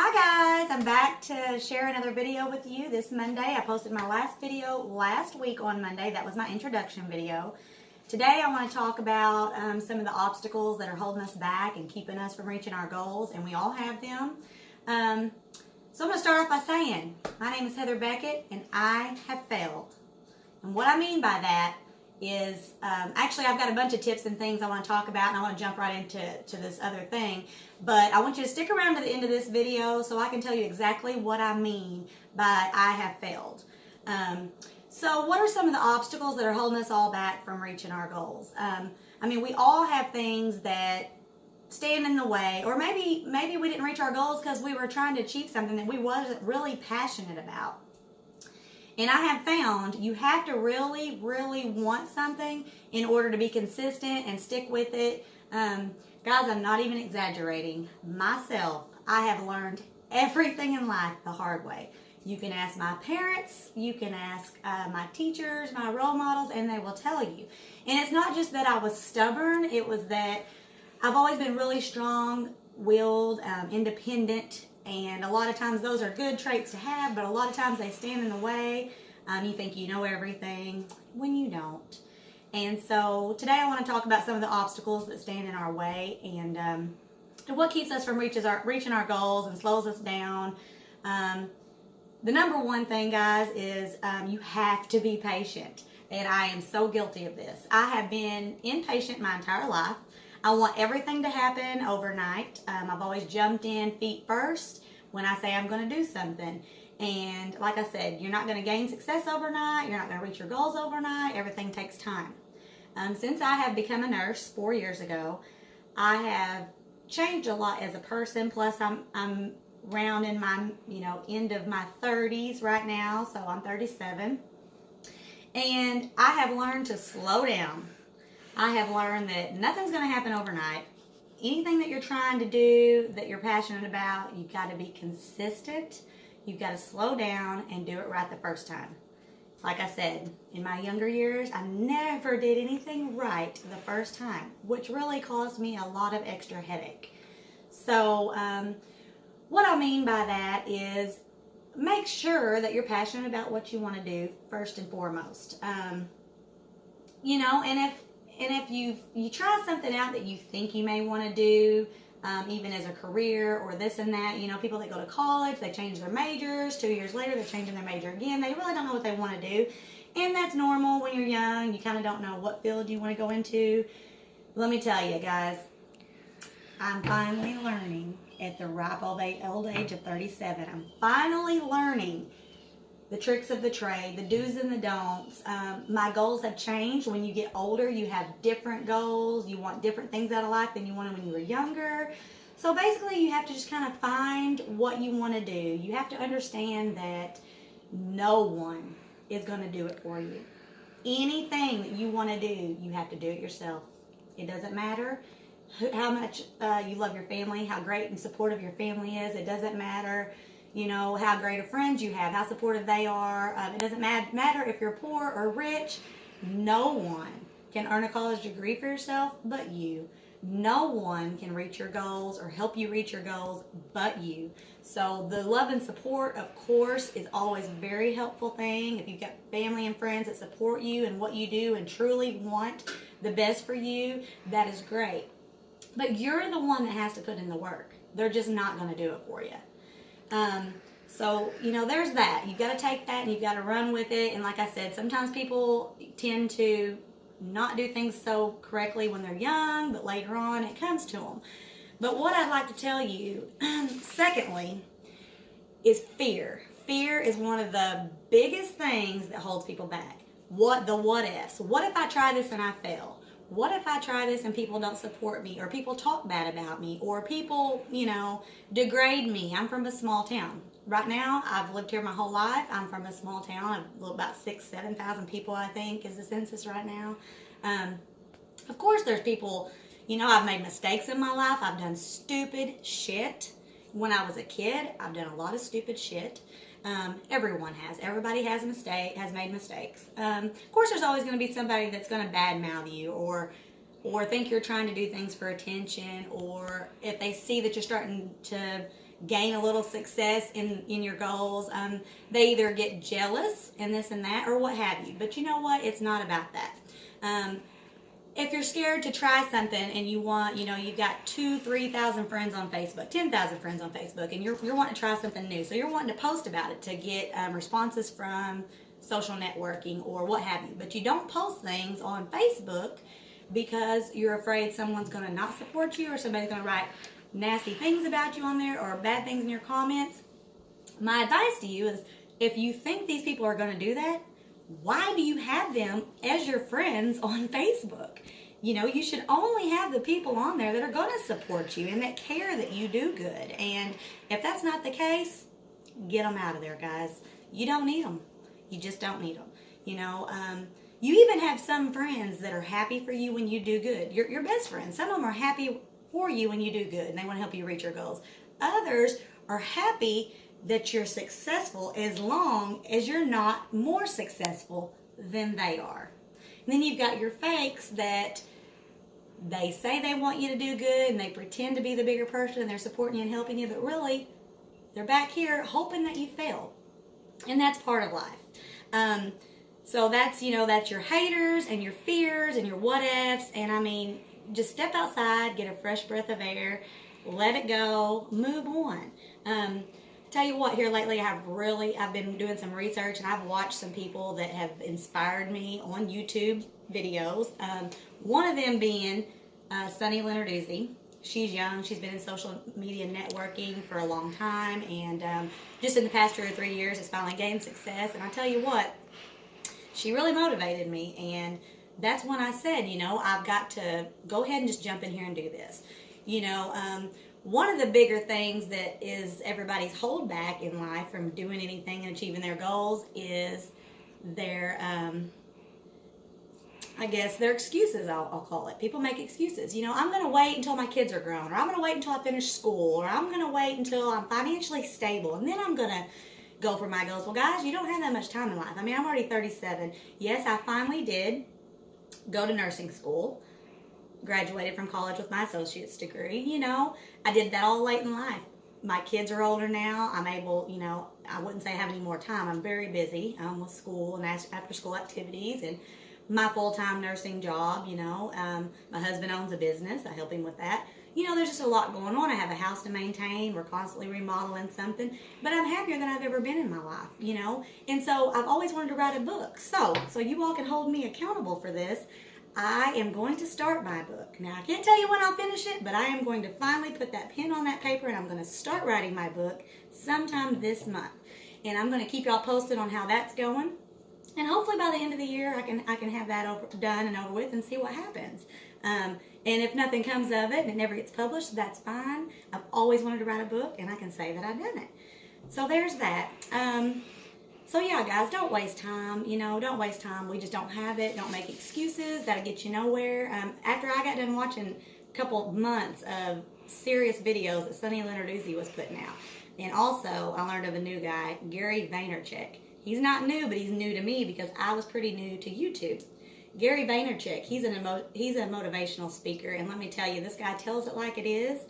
Hi guys, I'm back to share another video with you this Monday. I posted my last video last week on Monday. That was my introduction video. Today I want to talk about some of the obstacles that are holding us back and keeping us from reaching our goals, and we all have them. So I'm going to start off by saying, my name is Heather Beckett and I have failed. And what I mean by that is, actually I've got a bunch of tips and things I want to talk about, and I want to jump right into this other thing, but I want you to stick around to the end of this video so I can tell you exactly what I mean by I have failed. So what are some of the obstacles that are holding us all back from reaching our goals? I mean, we all have things that stand in the way, or maybe we didn't reach our goals because we were trying to achieve something that we wasn't really passionate about. And I have found you have to really, really want something in order to be consistent and stick with it. Guys, I'm not even exaggerating. Myself, I have learned everything in life the hard way. You can ask my parents, you can ask my teachers, my role models, and they will tell you. And it's not just that I was stubborn, it was that I've always been really strong-willed, independent, and a lot of times those are good traits to have, but a lot of times they stand in the way. You think you know everything when you don't. And so today I want to talk about some of the obstacles that stand in our way and what keeps us from reaching our goals and slows us down. The number one thing, guys, is you have to be patient. And I am so guilty of this. I have been impatient my entire life. I want everything to happen overnight. I've always jumped in feet first when I say I'm going to do something. And like I said, you're not going to gain success overnight. You're not going to reach your goals overnight. Everything takes time. Since I have become a nurse 4 years ago, I have changed a lot as a person. Plus, I'm round in my end of my 30s right now, so I'm 37. And I have learned to slow down. I have learned that nothing's going to happen overnight. Anything that you're trying to do, that you're passionate about, you've got to be consistent. You've got to slow down and do it right the first time. Like I said, in my younger years, I never did anything right the first time, which really caused me a lot of extra headache. So what I mean by that is make sure that you're passionate about what you want to do first and foremost. And if you try something out that you think you may want to do, even as a career or this and that, people that go to college, they change their majors, 2 years later they're changing their major again. They really don't know what they want to do. And that's normal when you're young. You kind of don't know what field you want to go into. Let me tell you, guys, I'm finally learning at the ripe old age of 37. I'm finally learning the tricks of the trade, the do's and the don'ts. My goals have changed. When you get older, you have different goals. You want different things out of life than you wanted when you were younger. So basically, you have to just kind of find what you want to do. You have to understand that no one is going to do it for you. Anything that you want to do, you have to do it yourself. It doesn't matter how much you love your family, how great and supportive your family is. It doesn't matter how great of friends you have, how supportive they are. It doesn't matter if you're poor or rich. No one can earn a college degree for yourself but you. No one can reach your goals or help you reach your goals but you. So the love and support, of course, is always a very helpful thing. If you've got family and friends that support you and what you do and truly want the best for you, that is great. But you're the one that has to put in the work. They're just not going to do it for you. So, there's that. You've got to take that and you've got to run with it. And like I said, sometimes people tend to not do things so correctly when they're young, but later on it comes to them. But what I'd like to tell you, secondly, is fear. Fear is one of the biggest things that holds people back. What ifs? What if I try this and I fail? What if I try this and people don't support me, or people talk bad about me, or people, degrade me? I'm from a small town. Right now, I've lived here my whole life. I'm from a small town of about 7,000 people, I think, is the census right now. Of course, there's people, I've made mistakes in my life. I've done stupid shit. When I was a kid, I've done a lot of stupid shit. Everyone has. Everybody has made mistakes. Of course, there's always going to be somebody that's going to badmouth you or think you're trying to do things for attention, or if they see that you're starting to gain a little success in your goals. They either get jealous and this and that or what have you. But you know what? It's not about that. If you're scared to try something and you want, you've got 2,000-3,000 friends on Facebook, 10,000 friends on Facebook, and you're wanting to try something new. So you're wanting to post about it to get responses from social networking or what have you. But you don't post things on Facebook because you're afraid someone's going to not support you or somebody's going to write nasty things about you on there or bad things in your comments. My advice to you is, if you think these people are going to do that, why do you have them as your friends on Facebook? You should only have the people on there that are going to support you and that care that you do good. And if that's not the case, get them out of there, guys. You don't need them. You just don't need them. You even have some friends that are happy for you when you do good. Your best friends. Some of them are happy for you when you do good and they want to help you reach your goals. Others are happy that you're successful as long as you're not more successful than they are. And then you've got your fakes that they say they want you to do good and they pretend to be the bigger person and they're supporting you and helping you, but really they're back here hoping that you fail. And that's part of life. So that's your haters and your fears and your what ifs. And just step outside, get a fresh breath of air, let it go, move on. Tell you what, here lately I've been doing some research and I've watched some people that have inspired me on YouTube videos. One of them being Sunny Lenarduzzi. She's young. She's been in social media networking for a long time, and just in the past 2 or 3 years has finally gained success. And I tell you what, she really motivated me, and that's when I said, I've got to go ahead and just jump in here and do this. One of the bigger things that is everybody's holdback in life from doing anything and achieving their goals is their, their excuses, I'll call it. People make excuses. I'm going to wait until my kids are grown, or I'm going to wait until I finish school, or I'm going to wait until I'm financially stable, and then I'm going to go for my goals. Well, guys, you don't have that much time in life. I'm already 37. Yes, I finally did go to nursing school. Graduated from college with my associate's degree. I did that all late in life. My kids are older now. I'm able, I wouldn't say I have any more time. I'm very busy with school and after school activities and my full-time nursing job. My husband owns a business. I help him with that. There's just a lot going on. I have a house to maintain. We're constantly remodeling something. But I'm happier than I've ever been in my life, And so I've always wanted to write a book. So you all can hold me accountable for this. I am going to start my book. Now, I can't tell you when I'll finish it, but I am going to finally put that pen on that paper and I'm going to start writing my book sometime this month. And I'm going to keep y'all posted on how that's going. And hopefully by the end of the year, I can have that done and over with and see what happens. And if nothing comes of it and it never gets published, that's fine. I've always wanted to write a book and I can say that I've done it. So there's that. So yeah, guys, don't waste time. Don't waste time. We just don't have it. Don't make excuses. That'll get you nowhere. After I got done watching a couple months of serious videos that Sunny Lenarduzzi was putting out, and also I learned of a new guy, Gary Vaynerchuk. He's not new, but he's new to me because I was pretty new to YouTube. Gary Vaynerchuk, he's a motivational speaker, and let me tell you, this guy tells it like it is.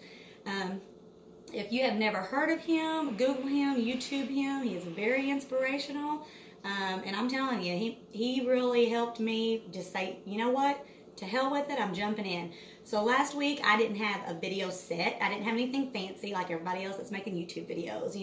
If you have never heard of him, Google him, YouTube him. He is very inspirational. And I'm telling you, he really helped me just say, you know what? To hell with it, I'm jumping in. So last week, I didn't have a video set. I didn't have anything fancy like everybody else that's making YouTube videos,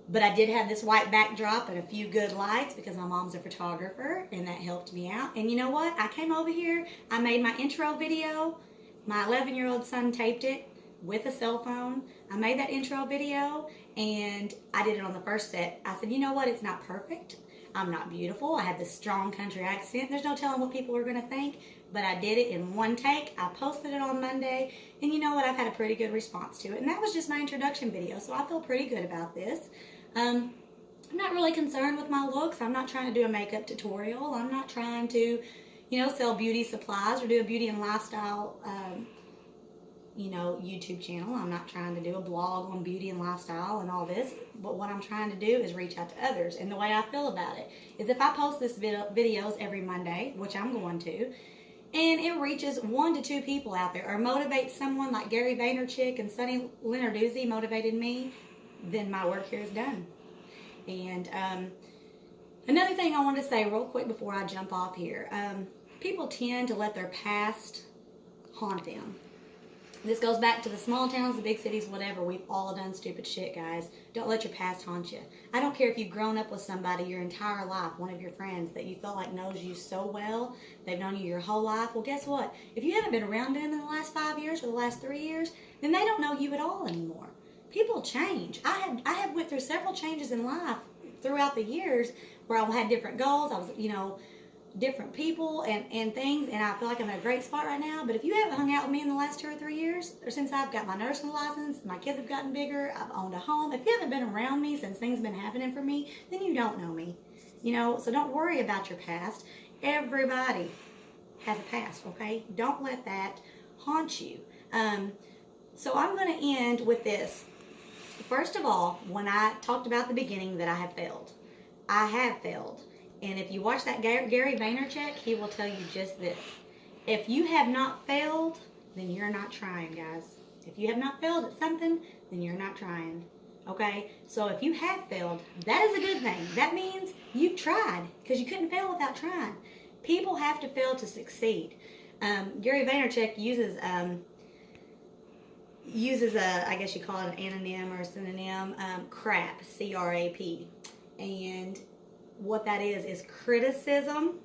But I did have this white backdrop and a few good lights because my mom's a photographer, and that helped me out. And you know what? I came over here. I made my intro video. My 11-year-old son taped it with a cell phone. I made that intro video and I did it on the first set. I said, you know what? It's not perfect. I'm not beautiful. I had this strong country accent. There's no telling what people are going to think, but I did it in one take. I posted it on Monday, and you know what? I've had a pretty good response to it. And that was just my introduction video, so I feel pretty good about this. I'm not really concerned with my looks. I'm not trying to do a makeup tutorial. I'm not trying to, sell beauty supplies or do a beauty and lifestyle YouTube channel. I'm not trying to do a blog on beauty and lifestyle and all this, but what I'm trying to do is reach out to others. And the way I feel about it is if I post this videos every Monday, which I'm going to, and it reaches 1 to 2 people out there, or motivates someone like Gary Vaynerchuk and Sunny Lenarduzzi motivated me, then my work here is done. And another thing I wanted to say real quick before I jump off here, people tend to let their past haunt them. This goes back to the small towns, the big cities, whatever. We've all done stupid shit, guys. Don't let your past haunt you. I don't care if you've grown up with somebody your entire life, one of your friends that you feel like knows you so well, they've known you your whole life. Well, guess what? If you haven't been around them in the last 5 years or the last 3 years, then they don't know you at all anymore. People change. I have went through several changes in life throughout the years where I had different goals. I was, different people and things, and I feel like I'm in a great spot right now. But if you haven't hung out with me in the last 2 or 3 years, or since I've got my nursing license, my kids have gotten bigger, I've owned a home, if you haven't been around me since things have been happening for me, then you don't know me. So don't worry about your past. Everybody has a past, okay? Don't let that haunt you. So I'm going to end with this. First of all, when I talked about the beginning that I have failed, I have failed. And if you watch that Gary Vaynerchuk, he will tell you just this. If you have not failed, then you're not trying, guys. If you have not failed at something, then you're not trying. Okay? So if you have failed, that is a good thing. That means you've tried, because you couldn't fail without trying. People have to fail to succeed. Gary Vaynerchuk uses a, I guess you call it an anonym or a synonym, CRAP, C-R-A-P. And what that is criticism,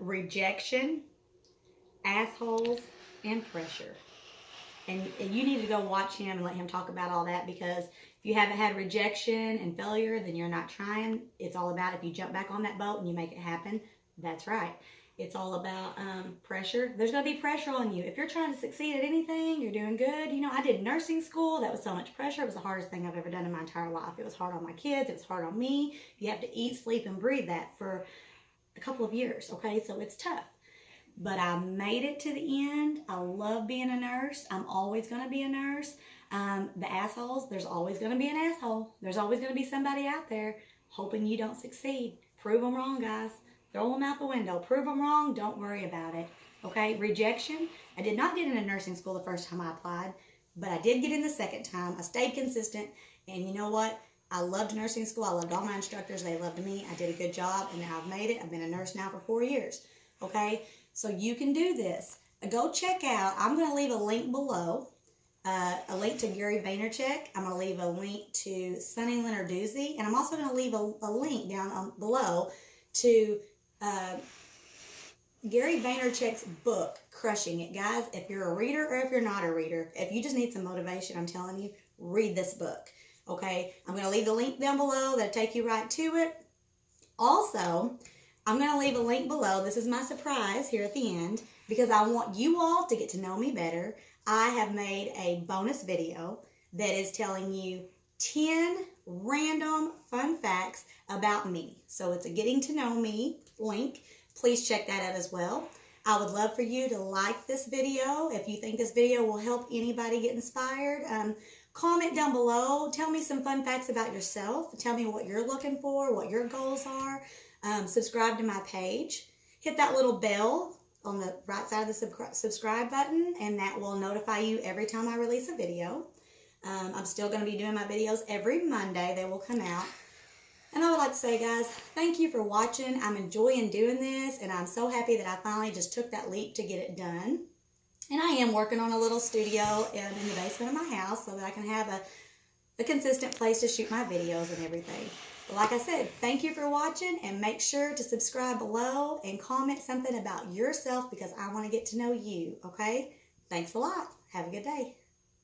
rejection, assholes, and pressure. And you need to go watch him and let him talk about all that, because if you haven't had rejection and failure, then you're not trying. It's all about if you jump back on that boat and you make it happen. That's right. It's all about pressure. There's going to be pressure on you. If you're trying to succeed at anything, you're doing good. I did nursing school. That was so much pressure. It was the hardest thing I've ever done in my entire life. It was hard on my kids. It was hard on me. You have to eat, sleep, and breathe that for a couple of years, okay? So it's tough. But I made it to the end. I love being a nurse. I'm always going to be a nurse. The assholes, there's always going to be an asshole. There's always going to be somebody out there hoping you don't succeed. Prove them wrong, guys. Throw them out the window. Prove them wrong. Don't worry about it. Okay? Rejection. I did not get into nursing school the first time I applied, but I did get in the second time. I stayed consistent, and you know what? I loved nursing school. I loved all my instructors. They loved me. I did a good job, and now I've made it. I've been a nurse now for 4 years. Okay? So you can do this. Go check out. I'm going to leave a link below. A link to Gary Vaynerchuk. I'm going to leave a link to Sunny Lenarduzzi, and I'm also going to leave a link down below to Gary Vaynerchuk's book, Crushing It. Guys, if you're a reader or if you're not a reader, if you just need some motivation, I'm telling you, read this book. Okay? I'm going to leave the link down below that'll take you right to it. Also, I'm going to leave a link below. This is my surprise here at the end, because I want you all to get to know me better. I have made a bonus video that is telling you 10 random fun facts about me. So it's a getting to know me link. Please check that out as well. I would love for you to like this video. If you think this video will help anybody get inspired, comment down below. Tell me some fun facts about yourself. Tell me what you're looking for, what your goals are. Subscribe to my page. Hit that little bell on the right side of the subscribe button, and that will notify you every time I release a video. I'm still going to be doing my videos every Monday. They will come out. And I would like to say, guys, thank you for watching. I'm enjoying doing this, and I'm so happy that I finally just took that leap to get it done. And I am working on a little studio in the basement of my house so that I can have a consistent place to shoot my videos and everything. But like I said, thank you for watching, and make sure to subscribe below and comment something about yourself, because I want to get to know you, okay? Thanks a lot. Have a good day.